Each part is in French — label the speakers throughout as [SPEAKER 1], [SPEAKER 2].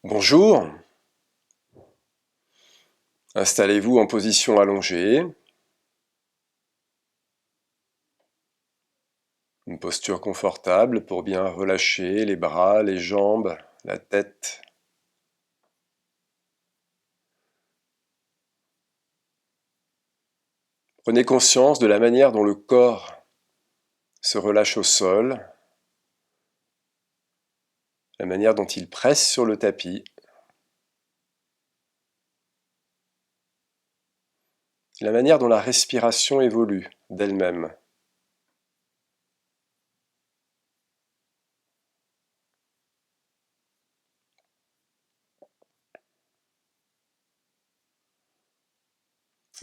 [SPEAKER 1] Bonjour, installez-vous en position allongée, une posture confortable pour bien relâcher les bras, les jambes, la tête. Prenez conscience de la manière dont le corps se relâche au sol, la manière dont il presse sur le tapis, la manière dont la respiration évolue d'elle-même.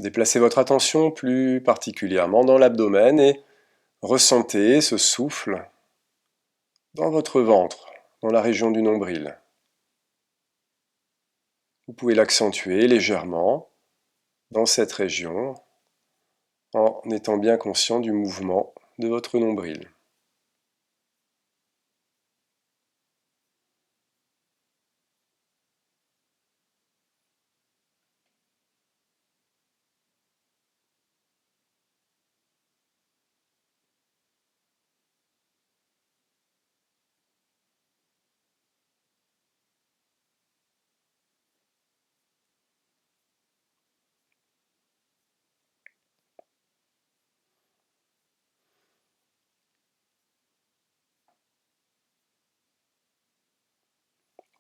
[SPEAKER 1] Déplacez votre attention plus particulièrement dans l'abdomen et ressentez ce souffle dans votre ventre, dans la région du nombril. Vous pouvez l'accentuer légèrement dans cette région en étant bien conscient du mouvement de votre nombril.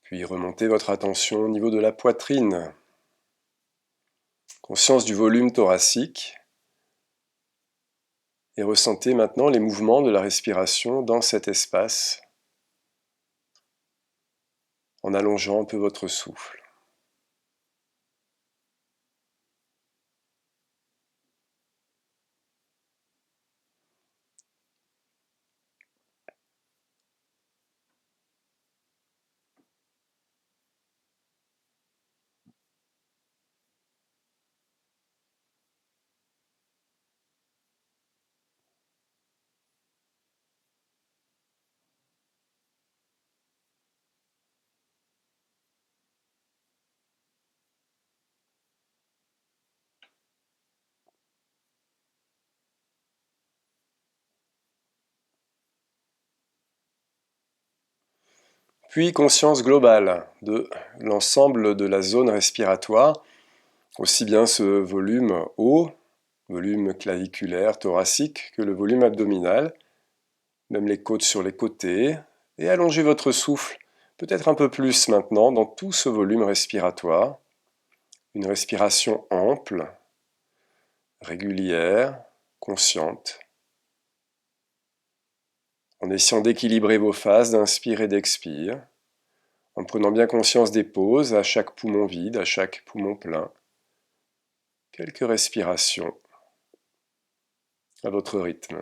[SPEAKER 1] Puis remontez votre attention au niveau de la poitrine. Conscience du volume thoracique. Et ressentez maintenant les mouvements de la respiration dans cet espace en allongeant un peu votre souffle. Puis conscience globale de l'ensemble de la zone respiratoire, aussi bien ce volume haut, volume claviculaire, thoracique, que le volume abdominal, même les côtes sur les côtés, et allongez votre souffle, peut-être un peu plus maintenant, dans tout ce volume respiratoire. Une respiration ample, régulière, consciente, en essayant d'équilibrer vos phases d'inspire et d'expire, en prenant bien conscience des pauses à chaque poumon vide, à chaque poumon plein. Quelques respirations à votre rythme.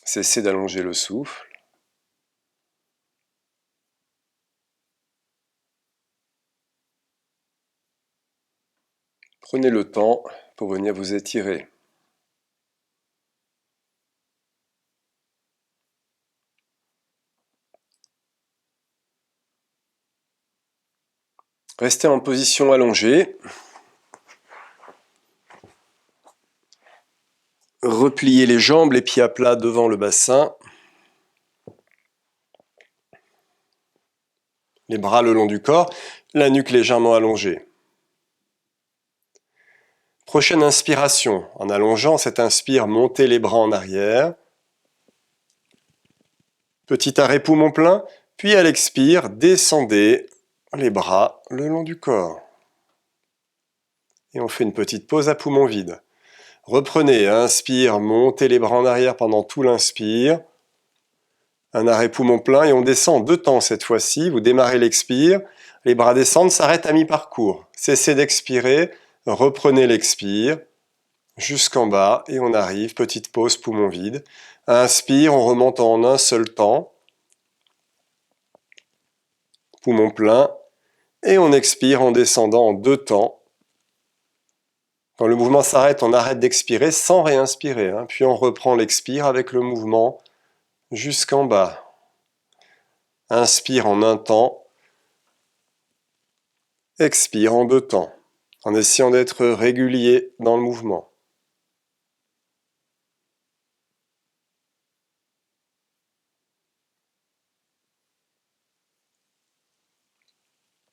[SPEAKER 1] Cessez d'allonger le souffle. Prenez le temps pour venir vous étirer. Restez en position allongée. Repliez les jambes, les pieds à plat devant le bassin. Les bras le long du corps, la nuque légèrement allongée. Prochaine inspiration. En allongeant cette inspire, montez les bras en arrière. Petit arrêt poumon plein, puis à l'expire, descendez les bras le long du corps. Et on fait une petite pause à poumon vide. Reprenez, inspire, montez les bras en arrière pendant tout l'inspire. Un arrêt poumon plein et on descend 2 temps cette fois-ci. Vous démarrez l'expire, les bras descendent, s'arrêtent à mi-parcours. Cessez d'expirer, reprenez l'expire jusqu'en bas et on arrive, petite pause poumon vide. Inspire, on remonte en un seul temps. Poumon plein. Et on expire en descendant en 2 temps. Quand le mouvement s'arrête, on arrête d'expirer sans réinspirer. Puis on reprend l'expire avec le mouvement jusqu'en bas. Inspire en un temps. Expire en 2 temps, en essayant d'être régulier dans le mouvement.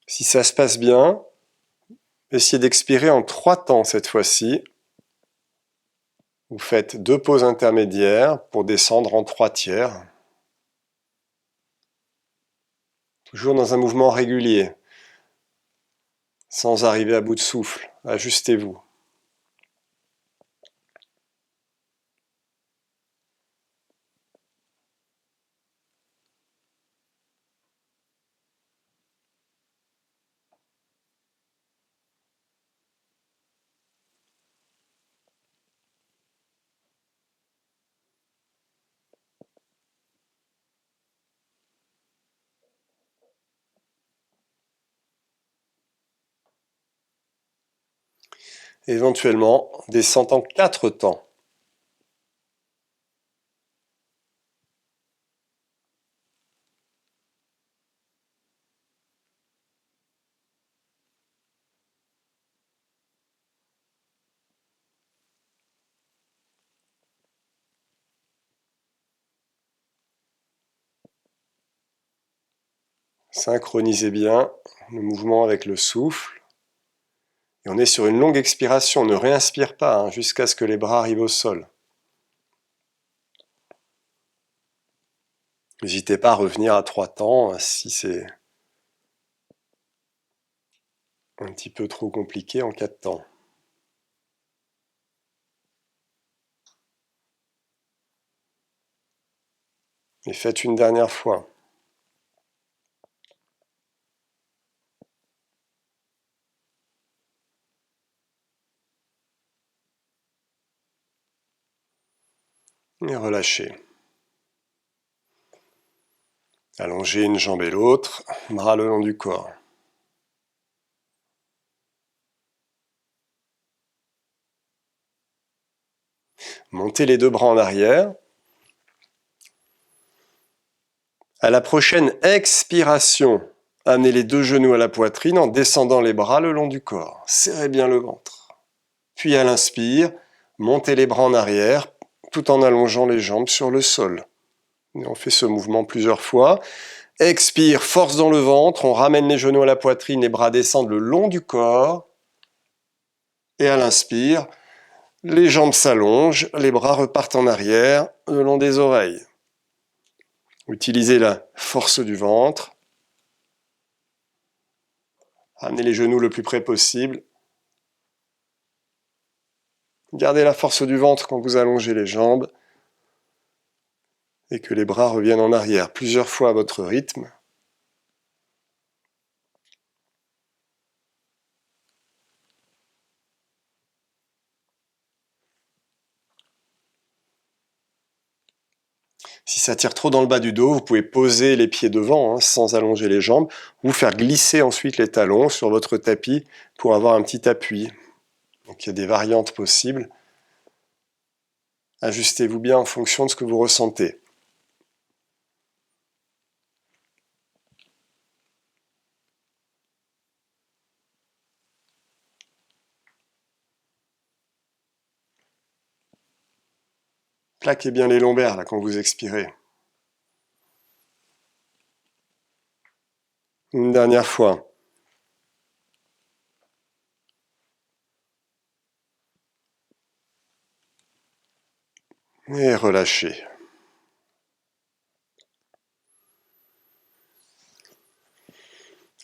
[SPEAKER 1] Si ça se passe bien, essayez d'expirer en 3 temps cette fois-ci. Vous faites 2 pauses intermédiaires pour descendre en 3 tiers. Toujours dans un mouvement régulier, sans arriver à bout de souffle. Ajustez-vous. Éventuellement, descente en 4 temps. Synchronisez bien le mouvement avec le souffle. Et on est sur une longue expiration, on ne réinspire pas jusqu'à ce que les bras arrivent au sol. N'hésitez pas à revenir à 3 temps si c'est un petit peu trop compliqué en 4 temps. Et faites une dernière fois. Et relâchez. Allongez une jambe et l'autre, bras le long du corps. Montez les 2 bras en arrière. À la prochaine expiration, amenez les 2 genoux à la poitrine en descendant les bras le long du corps. Serrez bien le ventre. Puis à l'inspire, montez les bras en arrière tout en allongeant les jambes sur le sol. Et on fait ce mouvement plusieurs fois. Expire, force dans le ventre, on ramène les genoux à la poitrine, les bras descendent le long du corps. Et à l'inspire, les jambes s'allongent, les bras repartent en arrière, le long des oreilles. Utilisez la force du ventre. Amenez les genoux le plus près possible. Gardez la force du ventre quand vous allongez les jambes. Et que les bras reviennent en arrière plusieurs fois à votre rythme. Si ça tire trop dans le bas du dos, vous pouvez poser les pieds devant sans allonger les jambes, ou faire glisser ensuite les talons sur votre tapis pour avoir un petit appui. Donc il y a des variantes possibles. Ajustez-vous bien en fonction de ce que vous ressentez. Plaquez bien les lombaires là, quand vous expirez. Une dernière fois. Et relâchez.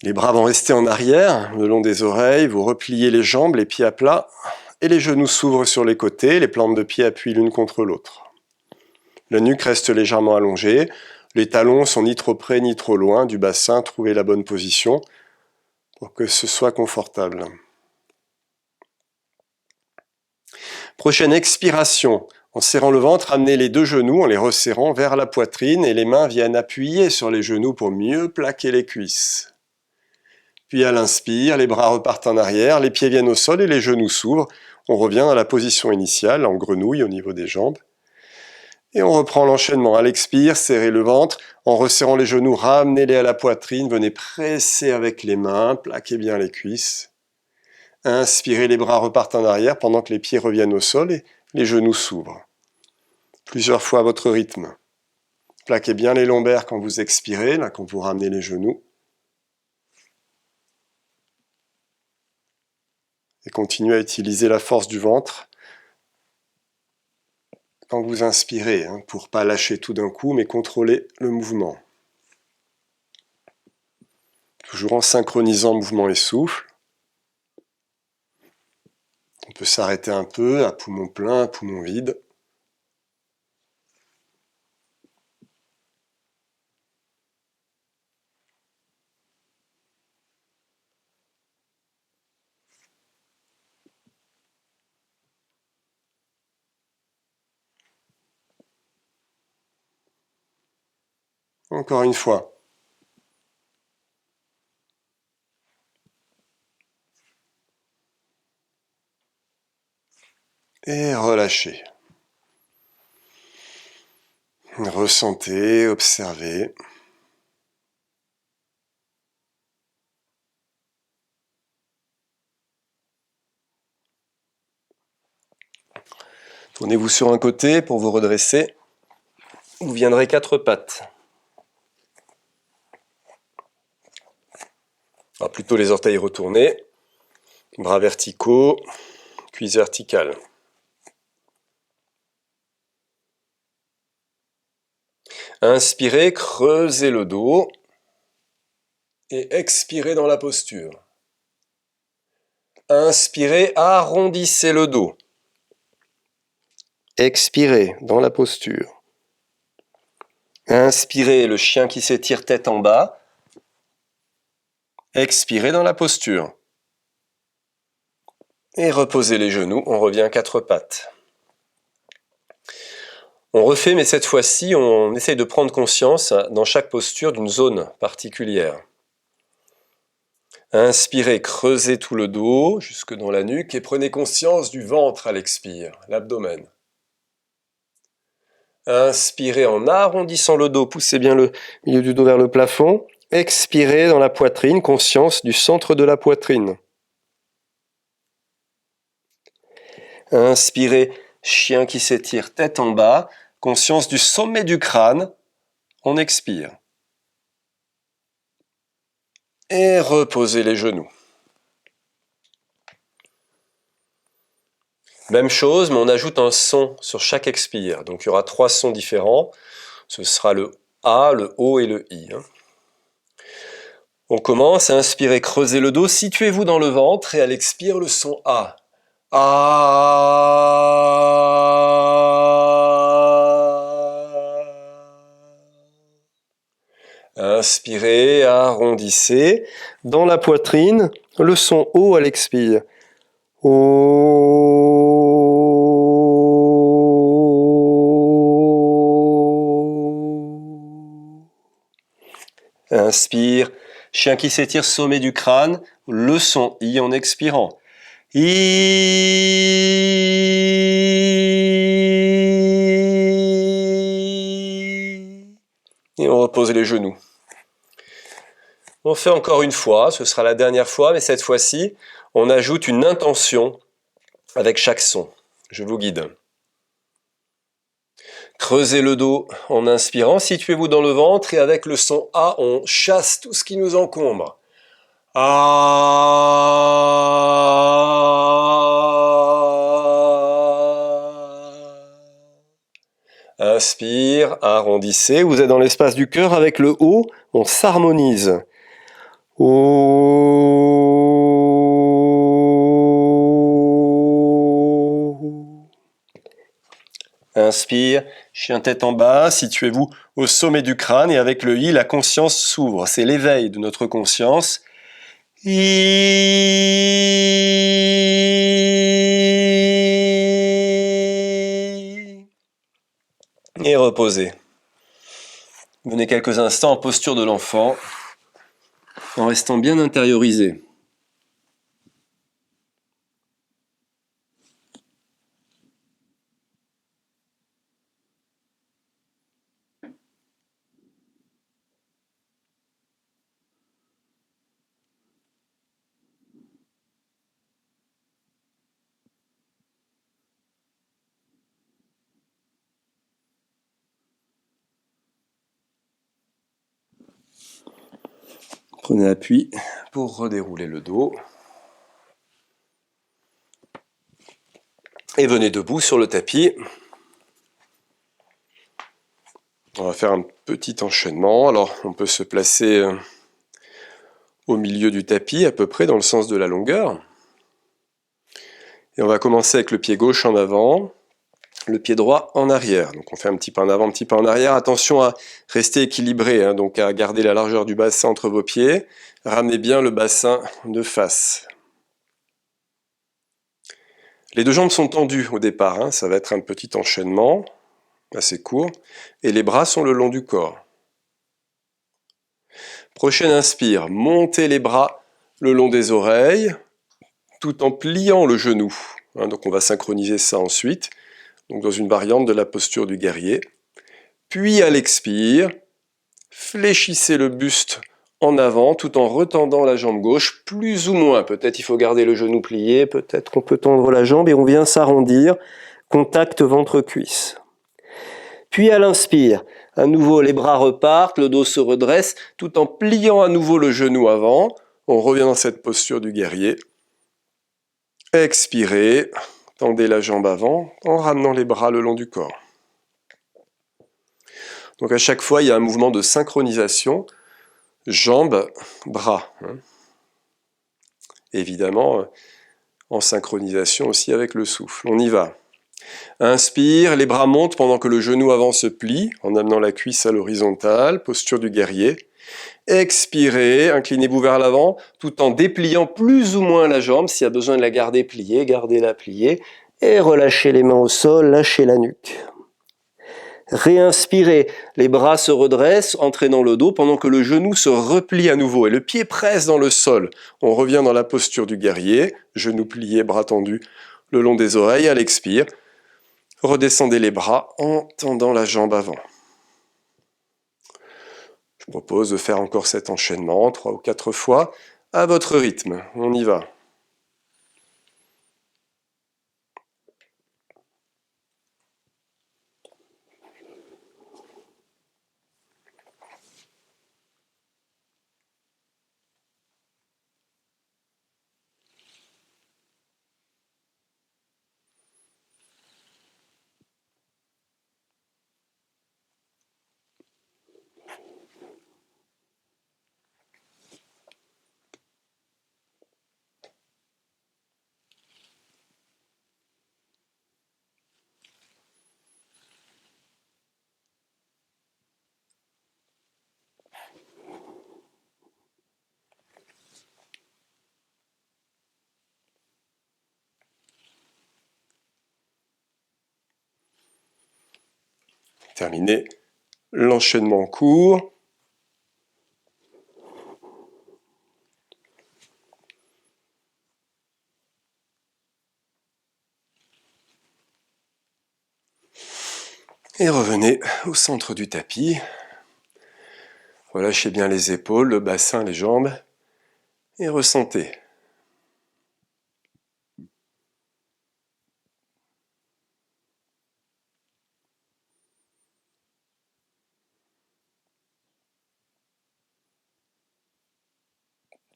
[SPEAKER 1] Les bras vont rester en arrière, le long des oreilles, vous repliez les jambes, les pieds à plat, et les genoux s'ouvrent sur les côtés, les plantes de pied appuient l'une contre l'autre. La nuque reste légèrement allongée, les talons sont ni trop près ni trop loin du bassin, trouvez la bonne position pour que ce soit confortable. Prochaine expiration. En serrant le ventre, amenez les deux genoux en les resserrant vers la poitrine et les mains viennent appuyer sur les genoux pour mieux plaquer les cuisses. Puis à l'inspire, les bras repartent en arrière, les pieds viennent au sol et les genoux s'ouvrent. On revient à la position initiale, en grenouille au niveau des jambes. Et on reprend l'enchaînement. À l'expire, serrez le ventre. En resserrant les genoux, ramenez-les à la poitrine. Venez presser avec les mains, plaquez bien les cuisses. Inspirez, les bras repartent en arrière pendant que les pieds reviennent au sol et les genoux s'ouvrent. Plusieurs fois à votre rythme. Plaquez bien les lombaires quand vous expirez, là quand vous ramenez les genoux. Et continuez à utiliser la force du ventre quand vous inspirez, pour ne pas lâcher tout d'un coup, mais contrôler le mouvement. Toujours en synchronisant mouvement et souffle. On peut s'arrêter un peu, à poumon plein, à poumon vide. Encore une fois. Et relâchez. Ressentez, observez. Tournez-vous sur un côté pour vous redresser. Vous viendrez quatre pattes. Alors plutôt les orteils retournés, bras verticaux, cuisses verticales. Inspirez, creusez le dos et expirez dans la posture. Inspirez, arrondissez le dos. Expirez dans la posture. Inspirez, le chien qui s'étire tête en bas. Expirez dans la posture. Et reposez les genoux, on revient quatre pattes. On refait, mais cette fois-ci, on essaye de prendre conscience dans chaque posture d'une zone particulière. Inspirez, creusez tout le dos jusque dans la nuque et prenez conscience du ventre à l'expire, l'abdomen. Inspirez en arrondissant le dos, poussez bien le milieu du dos vers le plafond. Expirez dans la poitrine, conscience du centre de la poitrine. Inspirez, chien qui s'étire tête en bas, conscience du sommet du crâne. On expire. Et reposez les genoux. Même chose, mais on ajoute un son sur chaque expire. Donc il y aura trois sons différents. Ce sera le A, le O et le I. On commence à inspirer, creusez le dos, situez-vous dans le ventre et à l'expire le son A. Inspirez, arrondissez. Dans la poitrine, le son O à l'expire. Inspire, chien qui s'étire, sommet du crâne, le son I en expirant. I. Et on repose les genoux. On fait encore une fois, ce sera la dernière fois, mais cette fois-ci, on ajoute une intention avec chaque son. Je vous guide. Creusez le dos en inspirant, situez-vous dans le ventre et avec le son A, on chasse tout ce qui nous encombre. Inspire, arrondissez, vous êtes dans l'espace du cœur, avec le O, on s'harmonise. Inspire, chien tête en bas, situez-vous au sommet du crâne et avec le I, la conscience s'ouvre. C'est l'éveil de notre conscience. Et reposez. Venez quelques instants en posture de l'enfant, en restant bien intériorisé. Prenez appui pour redérouler le dos. Et venez debout sur le tapis. On va faire un petit enchaînement. Alors, on peut se placer au milieu du tapis, à peu près dans le sens de la longueur. Et on va commencer avec le pied gauche en avant, le pied droit en arrière. Donc on fait un petit pas en avant, un petit pas en arrière. Attention à rester équilibré, donc à garder la largeur du bassin entre vos pieds. Ramenez bien le bassin de face. Les deux jambes sont tendues au départ, ça va être un petit enchaînement, assez court. Et les bras sont le long du corps. Prochaine inspire, montez les bras le long des oreilles, tout en pliant le genou. Donc on va synchroniser ça ensuite, donc dans une variante de la posture du guerrier. Puis à l'expire, fléchissez le buste en avant tout en retendant la jambe gauche, plus ou moins. Peut-être il faut garder le genou plié, peut-être qu'on peut tendre la jambe et on vient s'arrondir, contact ventre-cuisse. Puis à l'inspire, à nouveau les bras repartent, le dos se redresse tout en pliant à nouveau le genou avant. On revient dans cette posture du guerrier. Expirez, tendez la jambe avant en ramenant les bras le long du corps. Donc à chaque fois, il y a un mouvement de synchronisation, jambes, bras. Évidemment, en synchronisation aussi avec le souffle. On y va. Inspire, les bras montent pendant que le genou avant se plie, en amenant la cuisse à l'horizontale, posture du guerrier. Expirez, inclinez-vous vers l'avant, tout en dépliant plus ou moins la jambe. S'il y a besoin de la garder pliée, gardez-la pliée. Et relâchez les mains au sol, lâchez la nuque. Réinspirez, les bras se redressent, entraînant le dos, pendant que le genou se replie à nouveau et le pied presse dans le sol. On revient dans la posture du guerrier, genou plié, bras tendus le long des oreilles. À l'expire, redescendez les bras en tendant la jambe avant. Je vous propose de faire encore cet enchaînement 3 ou 4 fois à votre rythme. On y va. Terminé l'enchaînement court. Et revenez au centre du tapis. Relâchez bien les épaules, le bassin, les jambes. Et ressentez.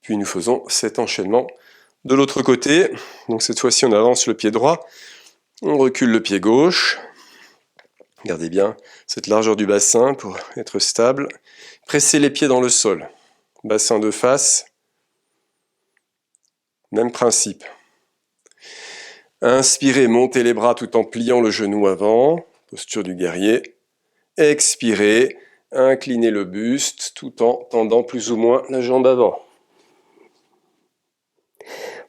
[SPEAKER 1] Puis nous faisons cet enchaînement de l'autre côté. Donc cette fois-ci, on avance le pied droit. On recule le pied gauche. Gardez bien cette largeur du bassin pour être stable. Pressez les pieds dans le sol. Bassin de face, Même principe. Inspirez, montez les bras tout en pliant le genou avant, posture du guerrier. Expirez, inclinez le buste tout en tendant plus ou moins la jambe avant.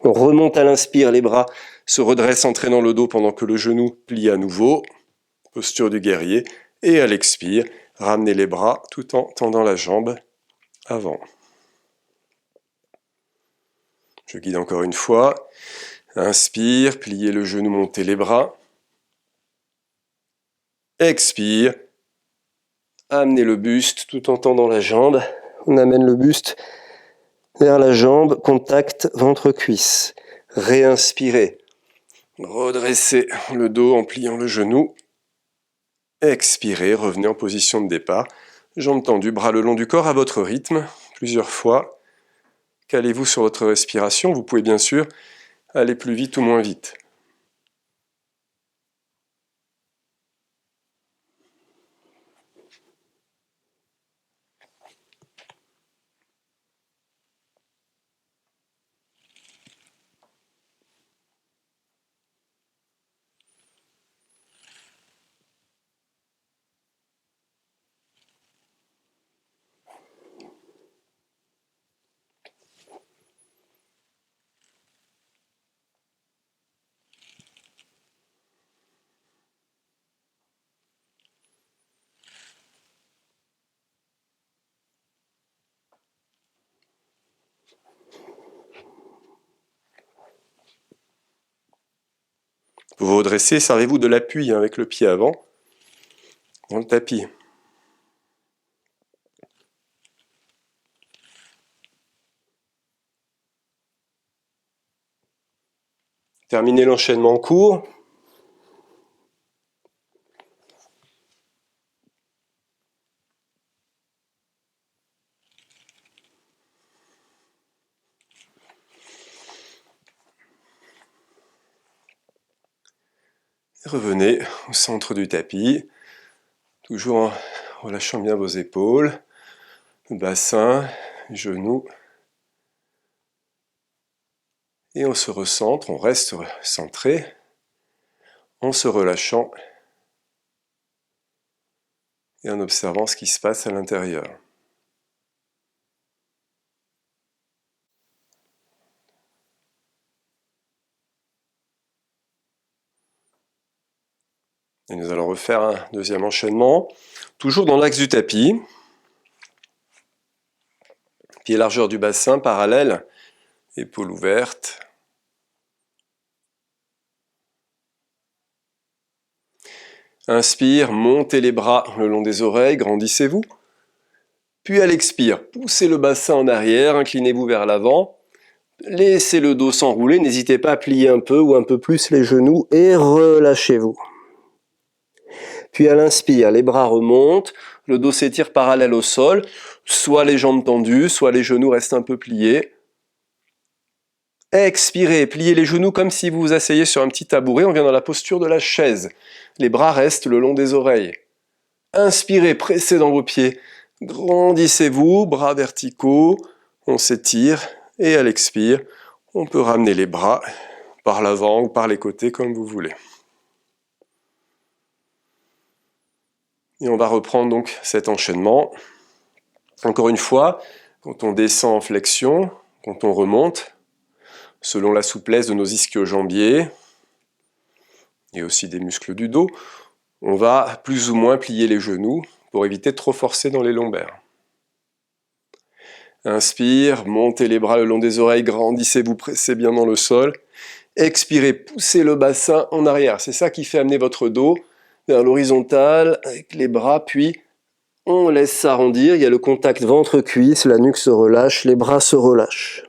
[SPEAKER 1] On remonte à l'inspire, les bras se redressent entraînant le dos pendant que le genou plie à nouveau, posture du guerrier. Et à l'expire, ramenez les bras tout en tendant la jambe avant. Je guide encore une fois. Inspire, pliez le genou, montez les bras. Expire, amenez le buste tout en tendant la jambe. On amène le buste vers la jambe, contact ventre-cuisse. Réinspirez. Redressez le dos en pliant le genou. Expirez, revenez en position de départ. Jambes tendues, bras le long du corps à votre rythme, plusieurs fois. Calez-vous sur votre respiration. Vous pouvez bien sûr aller plus vite ou moins vite. Vous vous redressez, servez-vous de l'appui avec le pied avant dans le tapis. Terminez l'enchaînement court. Revenez au centre du tapis, toujours en relâchant bien vos épaules, le bassin, les genoux. Et on se recentre, on reste centré, en se relâchant et en observant ce qui se passe à l'intérieur. Et nous allons refaire un deuxième enchaînement, toujours dans l'axe du tapis. Pied largeur du bassin, parallèle, épaules ouvertes. Inspire, montez les bras le long des oreilles, grandissez-vous. Puis à l'expire, poussez le bassin en arrière, inclinez-vous vers l'avant. Laissez le dos s'enrouler, n'hésitez pas à plier un peu ou un peu plus les genoux et relâchez-vous. Puis à l'inspire, les bras remontent, le dos s'étire parallèle au sol, soit les jambes tendues, soit les genoux restent un peu pliés. Expirez, pliez les genoux comme si vous vous asseyez sur un petit tabouret, on vient dans la posture de la chaise. Les bras restent le long des oreilles. Inspirez, pressez dans vos pieds, grandissez-vous, bras verticaux, on s'étire. Et à l'expire, on peut ramener les bras par l'avant ou par les côtés comme vous voulez. Et on va reprendre donc cet enchaînement. Encore une fois, quand on descend en flexion, quand on remonte, selon la souplesse de nos ischio-jambiers et aussi des muscles du dos, on va plus ou moins plier les genoux pour éviter de trop forcer dans les lombaires. Inspire, montez les bras le long des oreilles, grandissez-vous, pressez bien dans le sol. Expirez, poussez le bassin en arrière. C'est ça qui fait amener votre dos vers l'horizontale avec les bras, puis on laisse s'arrondir. Il y a le contact ventre-cuisse, la nuque se relâche, les bras se relâchent.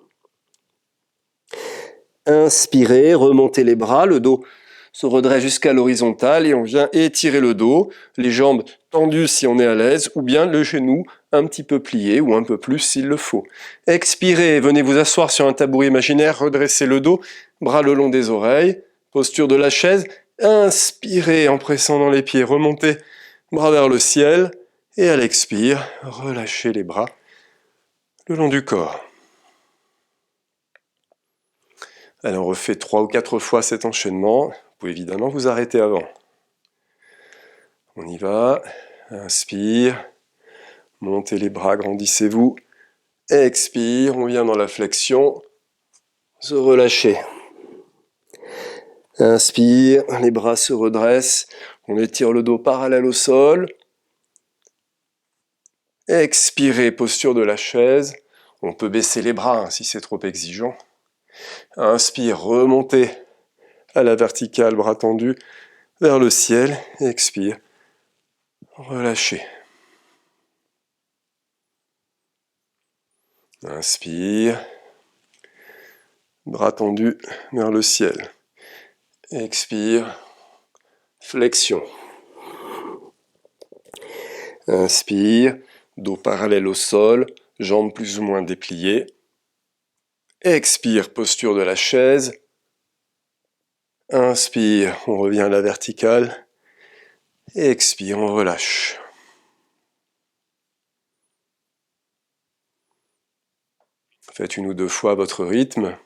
[SPEAKER 1] Inspirez, remontez les bras, le dos se redresse jusqu'à l'horizontale et on vient étirer le dos, les jambes tendues si on est à l'aise, ou bien le genou un petit peu plié ou un peu plus s'il le faut. Expirez, venez vous asseoir sur un tabouret imaginaire, redressez le dos, bras le long des oreilles, posture de la chaise. Inspirez en pressant dans les pieds, remontez, bras vers le ciel, et à l'expire, relâchez les bras le long du corps. Allez, on refait 3 ou 4 fois cet enchaînement. Vous pouvez évidemment vous arrêter avant. On y va. Inspire. Montez les bras, grandissez-vous. Expire, on vient dans la flexion. Se relâcher. Inspire, les bras se redressent. On étire le dos parallèle au sol. Expirez, posture de la chaise. On peut baisser les bras si c'est trop exigeant. Inspire, remontez à la verticale, bras tendus vers le ciel. Expire, relâchez. Inspire, bras tendus vers le ciel. Expire, flexion. Inspire, dos parallèle au sol, jambes plus ou moins dépliées. Expire, posture de la chaise. Inspire, on revient à la verticale. Expire, on relâche. Faites 1 ou 2 fois à votre rythme.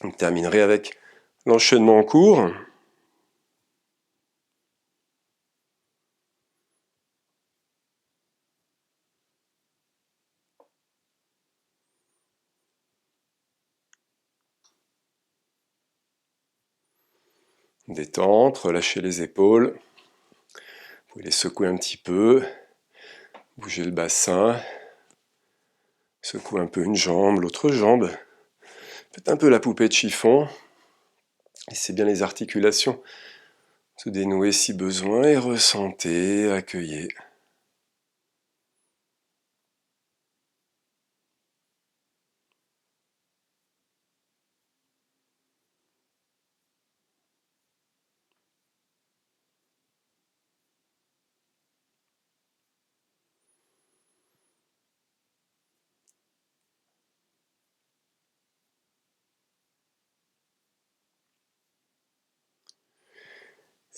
[SPEAKER 1] On terminerait avec l'enchaînement en cours. Détente, relâchez les épaules. Vous pouvez les secouer un petit peu. Bougez le bassin. Secouez un peu une jambe, l'autre jambe. Faites un peu la poupée de chiffon. Laissez bien les articulations se dénouer si besoin et ressentez, accueillez.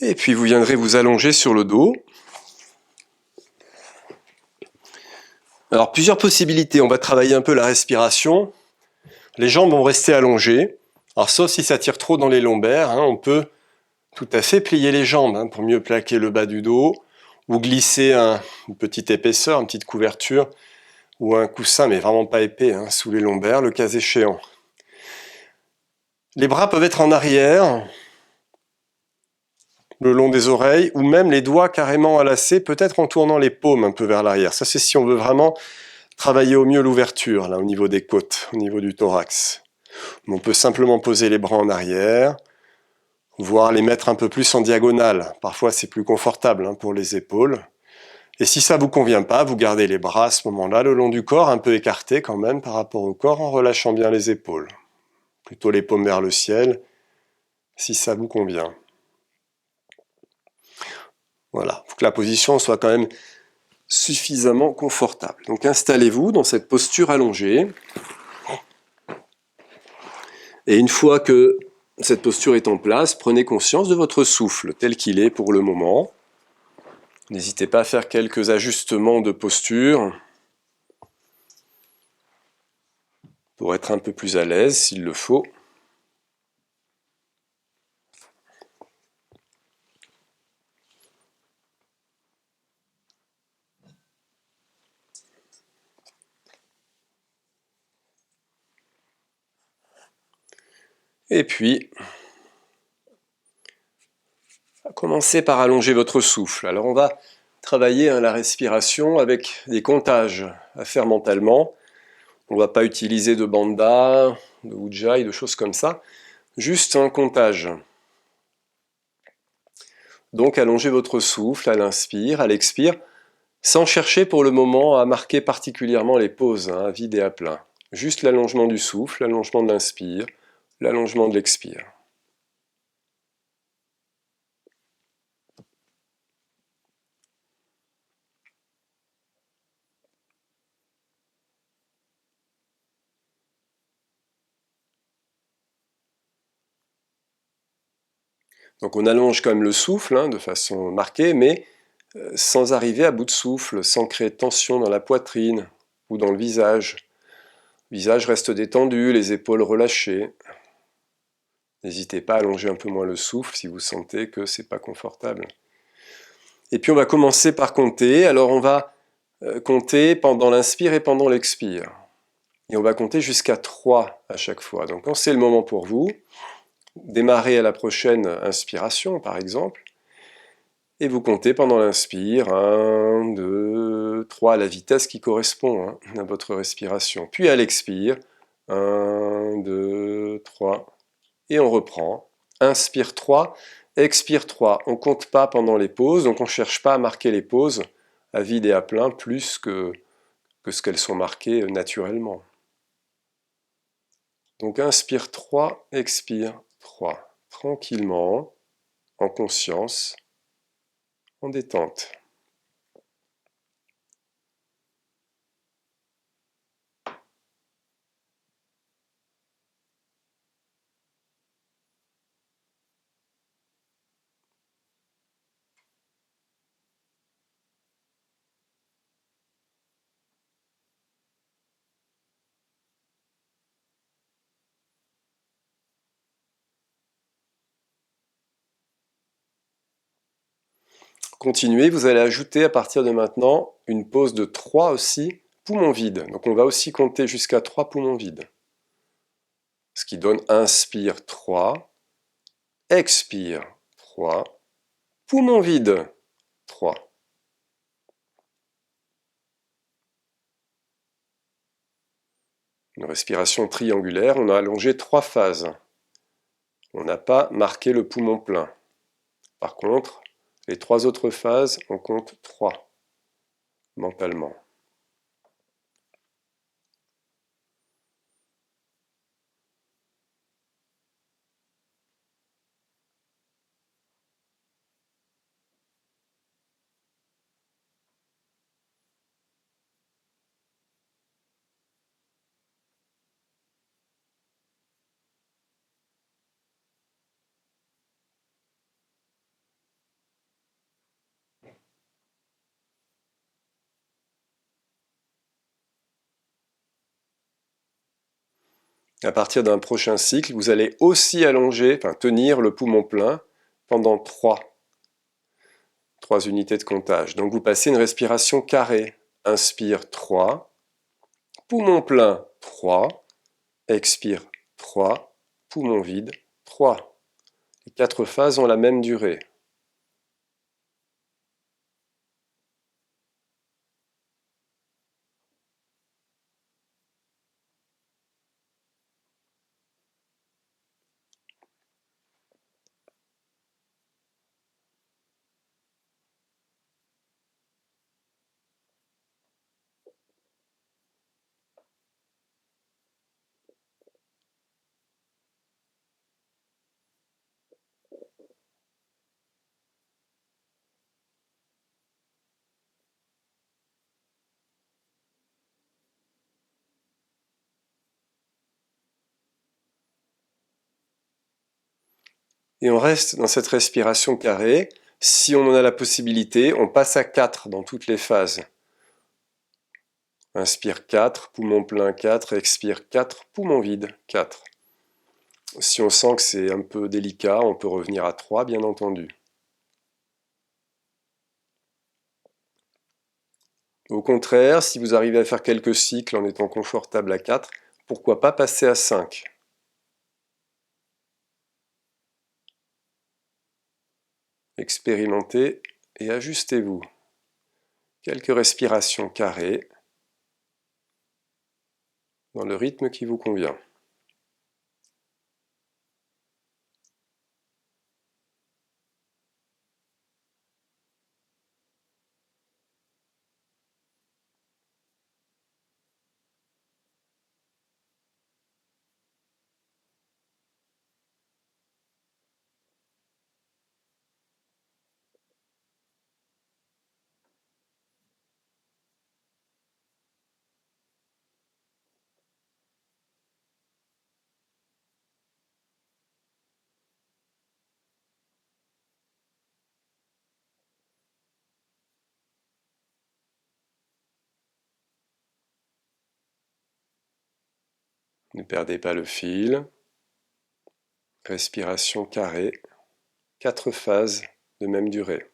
[SPEAKER 1] Et puis vous viendrez vous allonger sur le dos. Alors plusieurs possibilités, on va travailler un peu la respiration. Les jambes vont rester allongées. Alors sauf si ça tire trop dans les lombaires, on peut tout à fait plier les jambes pour mieux plaquer le bas du dos, ou glisser une petite épaisseur, une petite couverture, ou un coussin, mais vraiment pas épais, sous les lombaires, le cas échéant. Les bras peuvent être en arrière, le long des oreilles, ou même les doigts carrément enlacés, peut-être en tournant les paumes un peu vers l'arrière. Ça, c'est si on veut vraiment travailler au mieux l'ouverture, là, au niveau des côtes, au niveau du thorax. On peut simplement poser les bras en arrière, voire les mettre un peu plus en diagonale. Parfois, c'est plus confortable pour les épaules. Et si ça ne vous convient pas, vous gardez les bras à ce moment-là, le long du corps, un peu écartés quand même par rapport au corps, en relâchant bien les épaules. Plutôt les paumes vers le ciel, si ça vous convient. Voilà, il faut que la position soit quand même suffisamment confortable. Donc installez-vous dans cette posture allongée. Et une fois que cette posture est en place, prenez conscience de votre souffle tel qu'il est pour le moment. N'hésitez pas à faire quelques ajustements de posture pour être un peu plus à l'aise s'il le faut. Et puis, commencez par allonger votre souffle. Alors on va travailler la respiration avec des comptages à faire mentalement. On ne va pas utiliser de bandha, de ujjayi, de choses comme ça. Juste un comptage. Donc allongez votre souffle à l'inspire, à l'expire, sans chercher pour le moment à marquer particulièrement les pauses, à vide et à plein. Juste l'allongement du souffle, l'allongement de l'inspire, l'allongement de l'expire. Donc on allonge quand même le souffle de façon marquée, mais sans arriver à bout de souffle, sans créer de tension dans la poitrine ou dans le visage. Le visage reste détendu, les épaules relâchées. N'hésitez pas à allonger un peu moins le souffle si vous sentez que c'est pas confortable. Et puis on va commencer par compter. Alors on va compter pendant l'inspire et pendant l'expire. Et on va compter jusqu'à 3 à chaque fois. Donc quand c'est le moment pour vous, démarrez à la prochaine inspiration par exemple. Et vous comptez pendant l'inspire, 1, 2, 3, à la vitesse qui correspond à votre respiration. Puis à l'expire, 1, 2, 3. Et on reprend. Inspire 3, expire 3. On ne compte pas pendant les pauses, donc on ne cherche pas à marquer les pauses à vide et à plein plus que ce qu'elles sont marquées naturellement. Donc inspire 3, expire 3. Tranquillement, en conscience, en détente. Continuez, vous allez ajouter à partir de maintenant une pause de 3 aussi, poumons vides. Donc on va aussi compter jusqu'à 3 poumons vides. Ce qui donne inspire 3, expire 3, poumons vides 3. Une respiration triangulaire, on a allongé 3 phases. On n'a pas marqué le poumon plein. Par contre, les 3 autres phases, on compte 3 mentalement. À partir d'un prochain cycle, vous allez aussi allonger, tenir le poumon plein pendant 3 unités de comptage. Donc vous passez une respiration carrée. Inspire 3, poumon plein 3, expire 3, poumon vide 3. Les 4 phases ont la même durée. Et on reste dans cette respiration carrée. Si on en a la possibilité, on passe à 4 dans toutes les phases. Inspire 4, poumon plein 4, expire 4, poumon vide 4. Si on sent que c'est un peu délicat, on peut revenir à 3, bien entendu. Au contraire, si vous arrivez à faire quelques cycles en étant confortable à 4, pourquoi pas passer à 5? Expérimentez et ajustez-vous. Quelques respirations carrées dans le rythme qui vous convient. Ne perdez pas le fil. Respiration carrée. 4 phases de même durée.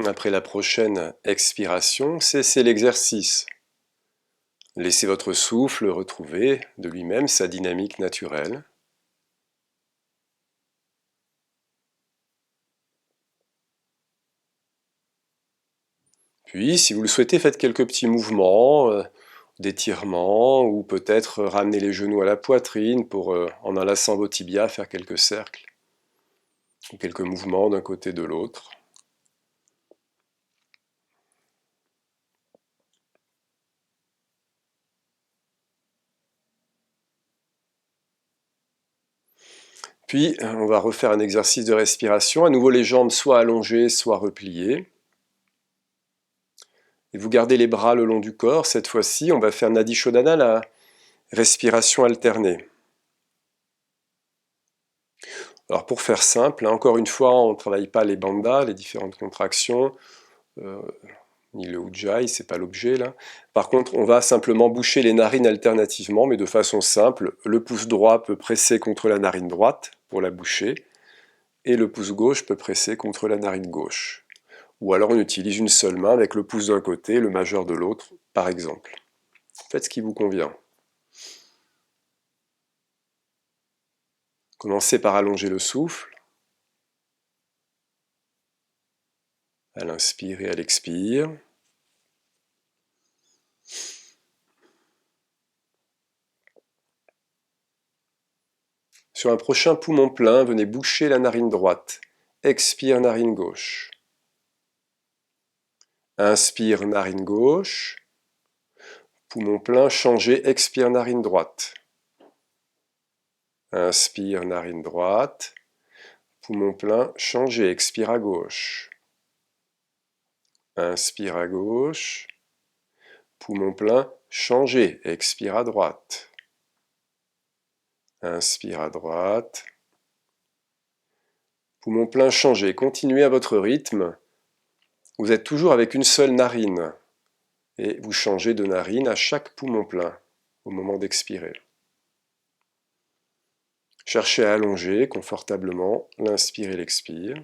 [SPEAKER 1] Après la prochaine expiration, cessez l'exercice. Laissez votre souffle retrouver de lui-même sa dynamique naturelle. Puis, si vous le souhaitez, faites quelques petits mouvements d'étirement ou peut-être ramener les genoux à la poitrine pour, en enlaçant vos tibias, faire quelques cercles ou quelques mouvements d'un côté de l'autre. Puis, on va refaire un exercice de respiration. À nouveau, les jambes soit allongées, soit repliées. Et vous gardez les bras le long du corps. Cette fois-ci, on va faire Nadi Shodhana, la respiration alternée. Alors pour faire simple, encore une fois, on ne travaille pas les bandhas, les différentes contractions, ni le ujjayi, c'est pas l'objet là. Par contre, on va simplement boucher les narines alternativement, mais de façon simple. Le pouce droit peut presser contre la narine droite pour la boucher, et le pouce gauche peut presser contre la narine gauche. Ou alors on utilise une seule main avec le pouce d'un côté, le majeur de l'autre, par exemple. Faites ce qui vous convient. Commencez par allonger le souffle, à l'inspire et à l'expire. Sur un prochain poumon plein, venez boucher la narine droite. Expire narine gauche. Inspire narine gauche. Poumon plein, changez, expire narine droite. Inspire narine droite. Poumon plein, changez, expire à gauche. Inspire à gauche. Poumon plein, changez, expire à droite. Inspire à droite. Poumon plein, changez. Continuez à votre rythme. Vous êtes toujours avec une seule narine. Et vous changez de narine à chaque poumon plein au moment d'expirer. Cherchez à allonger confortablement l'inspire et l'expire.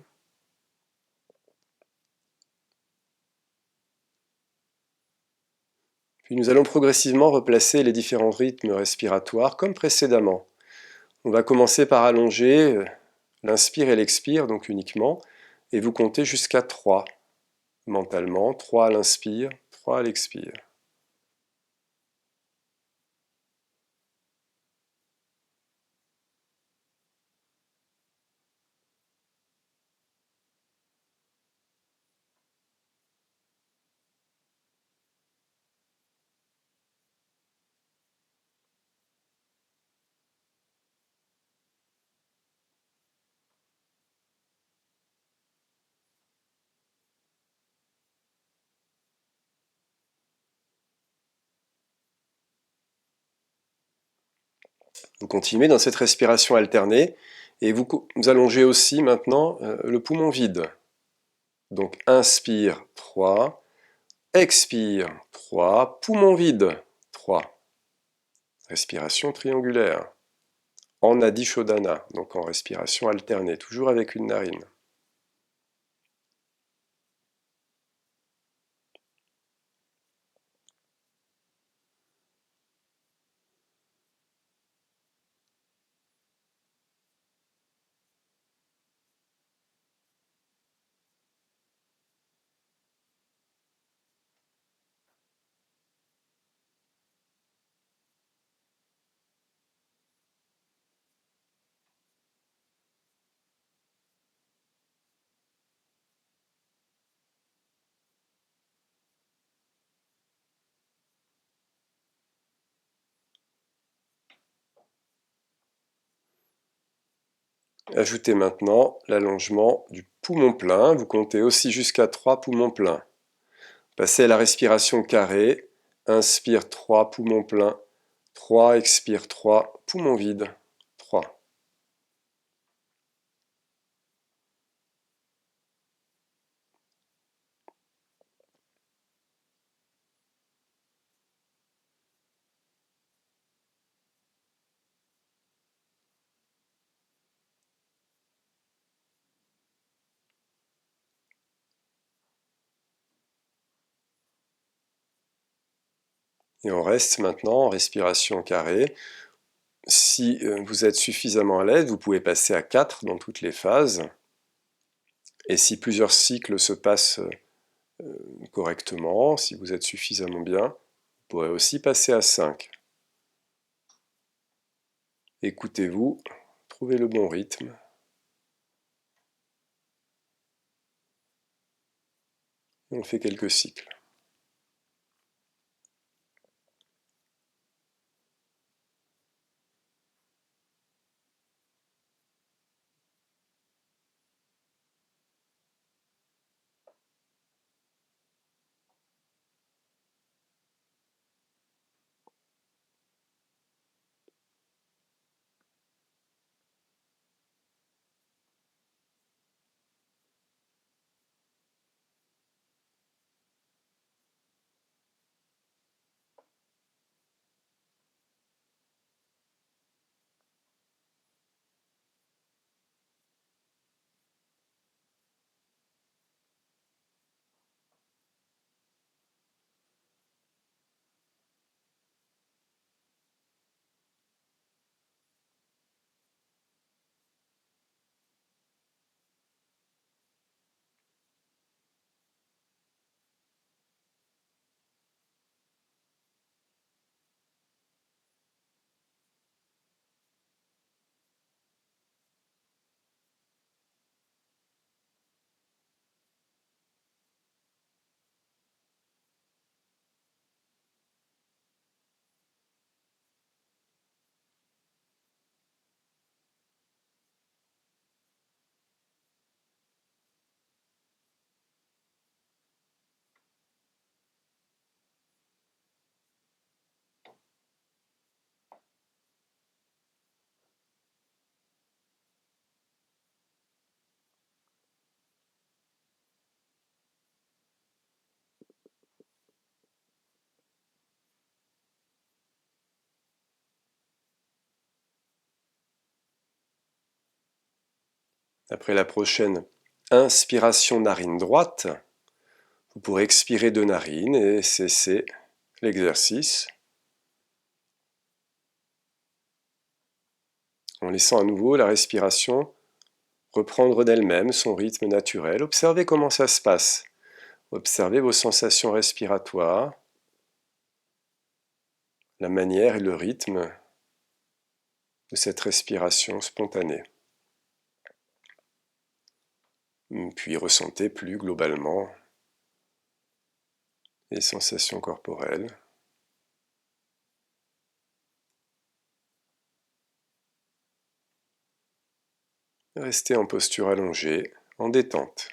[SPEAKER 1] Puis nous allons progressivement replacer les différents rythmes respiratoires comme précédemment. On va commencer par allonger l'inspire et l'expire, donc uniquement, et vous comptez jusqu'à 3 mentalement. 3 à l'inspire, 3 à l'expire. Vous continuez dans cette respiration alternée et vous allongez aussi maintenant le poumon vide. Donc inspire 3, expire 3, poumon vide 3. Respiration triangulaire. En Nadi Shodhana, donc en respiration alternée, toujours avec une narine. Ajoutez maintenant l'allongement du poumon plein. Vous comptez aussi jusqu'à 3 poumons pleins. Passez à la respiration carrée. Inspire 3 poumons pleins. 3, expire 3, poumons vides. 3. Et on reste maintenant en respiration carrée. Si vous êtes suffisamment à l'aise, vous pouvez passer à 4 dans toutes les phases. Et si plusieurs cycles se passent correctement, si vous êtes suffisamment bien, vous pourrez aussi passer à 5. Écoutez-vous, trouvez le bon rythme. On fait quelques cycles. Après la prochaine inspiration narine droite, vous pourrez expirer de narine et cesser l'exercice en laissant à nouveau la respiration reprendre d'elle-même son rythme naturel. Observez comment ça se passe. Observez vos sensations respiratoires, la manière et le rythme de cette respiration spontanée. Puis ressentez plus globalement les sensations corporelles. Restez en posture allongée, en détente.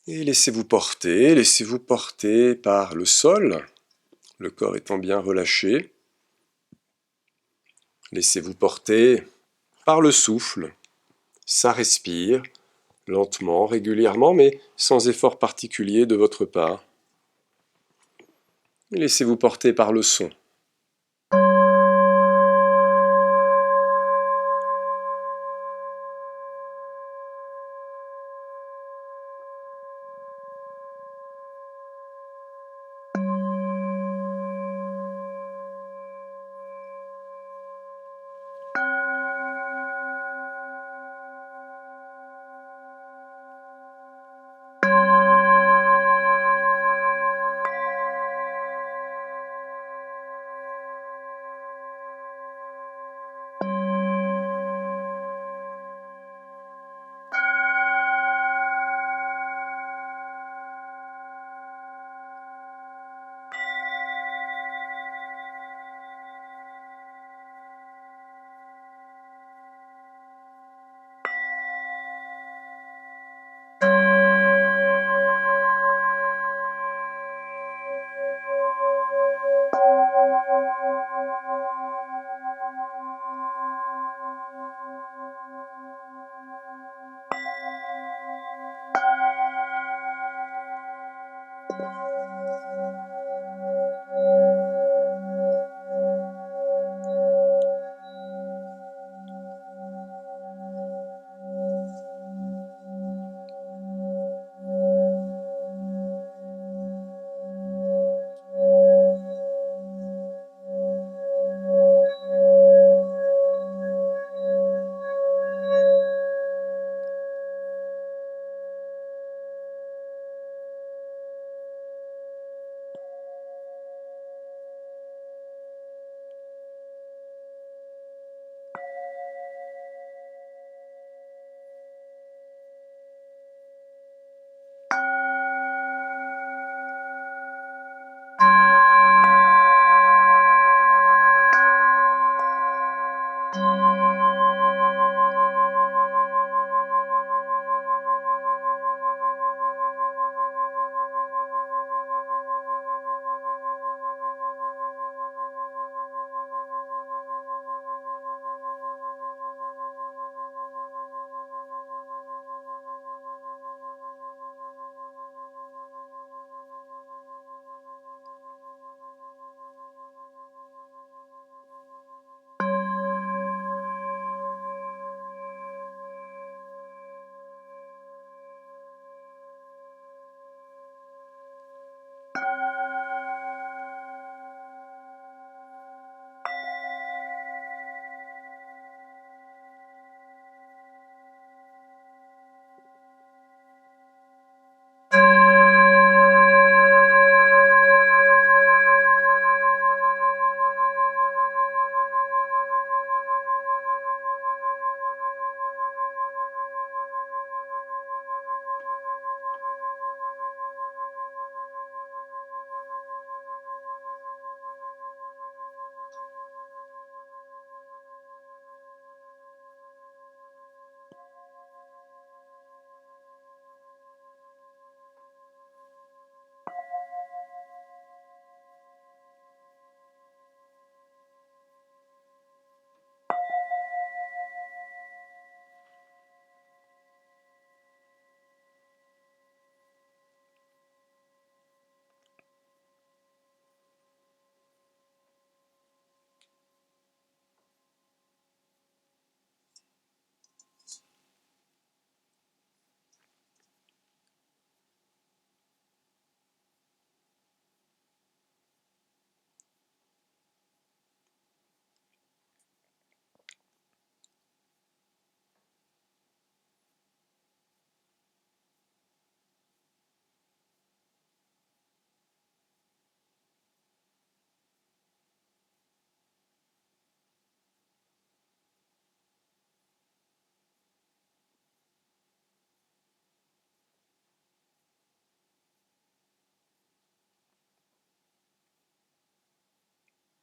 [SPEAKER 1] Et laissez-vous porter par le sol, le corps étant bien relâché. Laissez-vous porter par le souffle, ça respire, lentement, régulièrement, mais sans effort particulier de votre part. Laissez-vous porter par le son.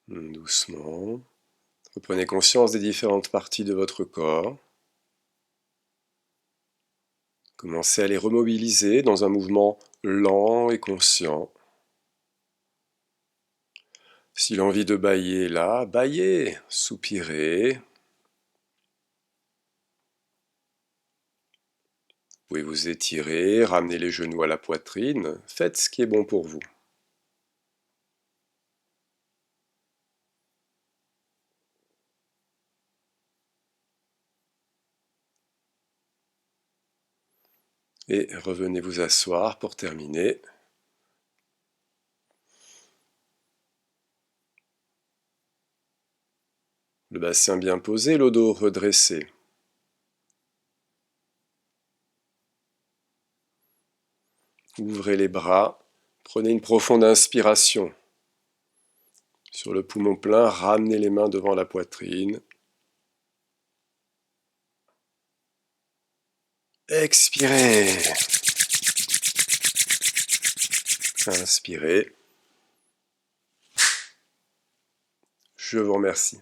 [SPEAKER 1] Doucement, reprenez conscience des différentes parties de votre corps. Commencez à les remobiliser dans un mouvement lent et conscient. Si l'envie de bâiller est là, bâillez, soupirez. Vous pouvez vous étirer, ramener les genoux à la poitrine. Faites ce qui est bon pour vous. Et revenez vous asseoir pour terminer. Le bassin bien posé, le dos redressé. Ouvrez les bras, prenez une profonde inspiration. Sur le poumon plein, ramenez les mains devant la poitrine. Expirez. Inspirez. Je vous remercie.